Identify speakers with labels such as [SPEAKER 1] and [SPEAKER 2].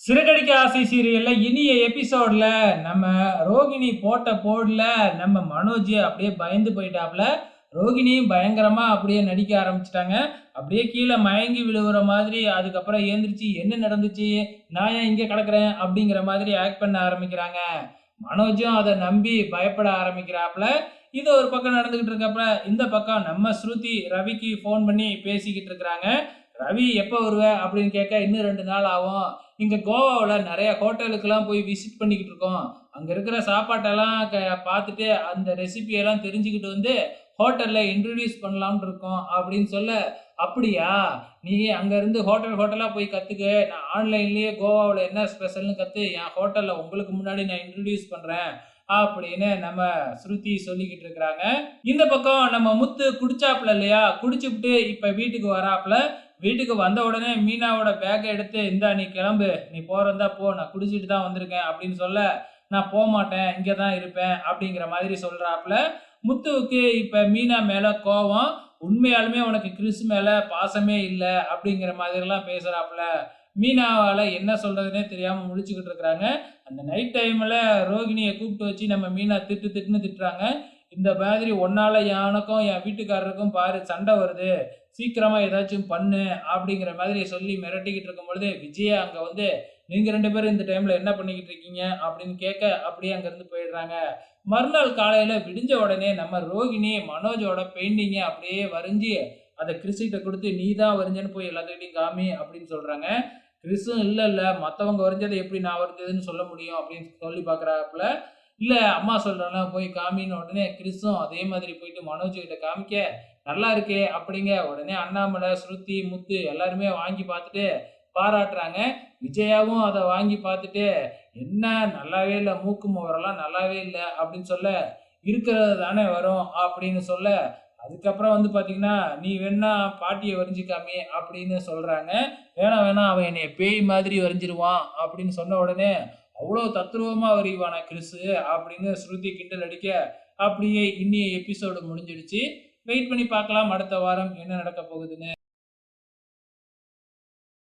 [SPEAKER 1] சிறகடிக்க ஆசை சீரியல்ல இனிய எபிசோட்ல நம்ம ரோகிணி போட்ட போட்ல நம்ம மனோஜ் அப்படியே பயந்து போயிட்டாப்ல. ரோகிணியும் பயங்கரமா அப்படியே நடிக்க ஆரம்பிச்சுட்டாங்க. அப்படியே கீழே மயங்கி விழுவுற மாதிரி, அதுக்கப்புறம் எழுந்திரிச்சு என்ன நடந்துச்சு, நான் ஏன் இங்க கிடக்குறேன் அப்படிங்கிற மாதிரி ஆக்ட் பண்ண ஆரம்பிக்கிறாங்க. மனோஜும் அதை நம்பி பயப்பட ஆரம்பிக்கிறாப்ல. இது ஒரு பக்கம் நடந்துகிட்டு இருக்கப்ப, இந்த பக்கம் நம்ம ஸ்ருதி ரவிக்கு ஃபோன் பண்ணி பேசிக்கிட்டு இருக்கிறாங்க. ரவி எப்போ வருவ அப்படின்னு கேட்க, இன்னும் 2 நாள் ஆகும். இங்க கோவாவுல நெறைய ஹோட்டலுக்கெல்லாம் போய் விசிட் பண்ணிக்கிட்டு இருக்கோம். அங்க இருக்கிற சாப்பாட்டெல்லாம் பார்த்துட்டு, அந்த ரெசிபியெல்லாம் தெரிஞ்சுக்கிட்டு வந்து, ஹோட்டல்ல இன்ட்ரோடியூஸ் பண்ணலாம்னு இருக்கோம் அப்படின்னு சொல்ல, "அப்படியா? நீ அங்க இருந்து ஹோட்டலா போய் கத்துக்க. நான் ஆன்லைன்லயே கோவாவுல என்ன ஸ்பெஷல்னு கத்து, என் ஹோட்டல்ல உங்களுக்கு முன்னாடி நான் இன்ட்ரோடியூஸ் பண்றேன்." அப்படின்னு நம்ம ஸ்ருதி சொல்லிக்கிட்டு இருக்கிறாங்க. இந்த பக்கம் நம்ம முத்து குடிச்சாப்ல இல்லையா? குடிச்சுப்புட்டு இப்ப வீட்டுக்கு வராப்ல. வீட்டுக்கு வந்த உடனே மீனாவோட பேக்க எடுத்து, "இந்தா நீ கிளம்பு. நீ போறதா போ. நான் குடிச்சிட்டு தான் வந்திருக்கேன்." அப்படின்னு சொல்ல, "நான் போமாட்டேன். இங்க தான் இருப்பேன்." அப்படிங்கிற மாதிரி சொல்றாப்ல. முத்துவுக்கு இப்ப மீனா மேல கோவம். உண்மையாலுமே உனக்கு கிறிஸ் மேல பாசமே இல்ல அப்படிங்கிற மாதிரிலாம் பேசுறாப்ல. மீனாவால என்ன சொல்றதுன்னே தெரியாம முழிச்சுக்கிட்டு இருக்கிறாங்க. அந்த நைட் டைம்ல ரோகிணிய கூப்பிட்டு வச்சு நம்ம மீனா திட்டு திட்டுன்னு திட்டுறாங்க. "இந்த மாதிரி உன்னால எனக்கும் என் வீட்டுக்காரருக்கும் பாரு சண்டை வருது. சீக்கிரமா ஏதாச்சும் பண்ணு." அப்படிங்கிற மாதிரி சொல்லி மிரட்டிக்கிட்டு இருக்கும்பொழுது, விஜயா அங்க வந்து, "நீங்க 2 பேரும் இந்த டைம்ல என்ன பண்ணிக்கிட்டு இருக்கீங்க?" அப்படின்னு கேட்க, அப்படியே அங்கருந்து போயிடுறாங்க. மறுநாள் காலையில விடிஞ்ச உடனே நம்ம ரோகிணி மனோஜோட பெயிண்டிங்க அப்படியே வரைஞ்சு, அத கிறிஸ்கிட்ட குடுத்து, "நீ தான் வரைஞ்சேன்னு போய் எல்லாத்துக்கிட்டயும் காமி." அப்படின்னு சொல்றாங்க. கிறிஸும், "இல்ல, இல்ல மத்தவங்க வரைஞ்சத எப்படி நான் வரைஞ்சதுன்னு சொல்ல முடியும்?" அப்படின்னு சொல்லி பார்க்குறாப்புல. "இல்ல அம்மா சொல்றேன்ல போய் காமின்ன." உடனே கிறிஸும் அதே மாதிரி போயிட்டு மனோஜ் கிட்ட காமிக்க, "நல்லா இருக்கே." அப்படிங்க. உடனே அண்ணாமலை, ஸ்ருதி, முத்து எல்லாருமே வாங்கி பார்த்துட்டு பாராட்டுறாங்க. விஜயாவும் அத வாங்கி பார்த்துட்டு, "என்ன நல்லாவே இல்ல. மூக்கு முகரெல்லாம் நல்லாவே இல்ல." அப்படின்னு சொல்ல, "இருக்கிறது தானே வரும்." அப்படின்னு சொல்ல, அதுக்கப்புறம் வந்து பார்த்தீங்கன்னா, "நீ வேணுனா பாட்டிய வரைஞ்சு காமி." அப்படின்னு சொல்றாங்க. "வேணாம், வேணாம். அவன் என்னைய பேய் மாதிரி வரைஞ்சிருவான்." அப்படின்னு சொன்ன உடனே, "அவ்வளோ தத்ரூவமா வரைவானா கிறிஸு?" அப்படின்னு ஸ்ருதி கிண்டல் அடிக்க, அப்படியே இன்னிய எபிசோடு முடிஞ்சிடுச்சு. வெயிட் பண்ணி பார்க்கலாம் அடுத்த வாரம் என்ன நடக்க போகுதுன்னு.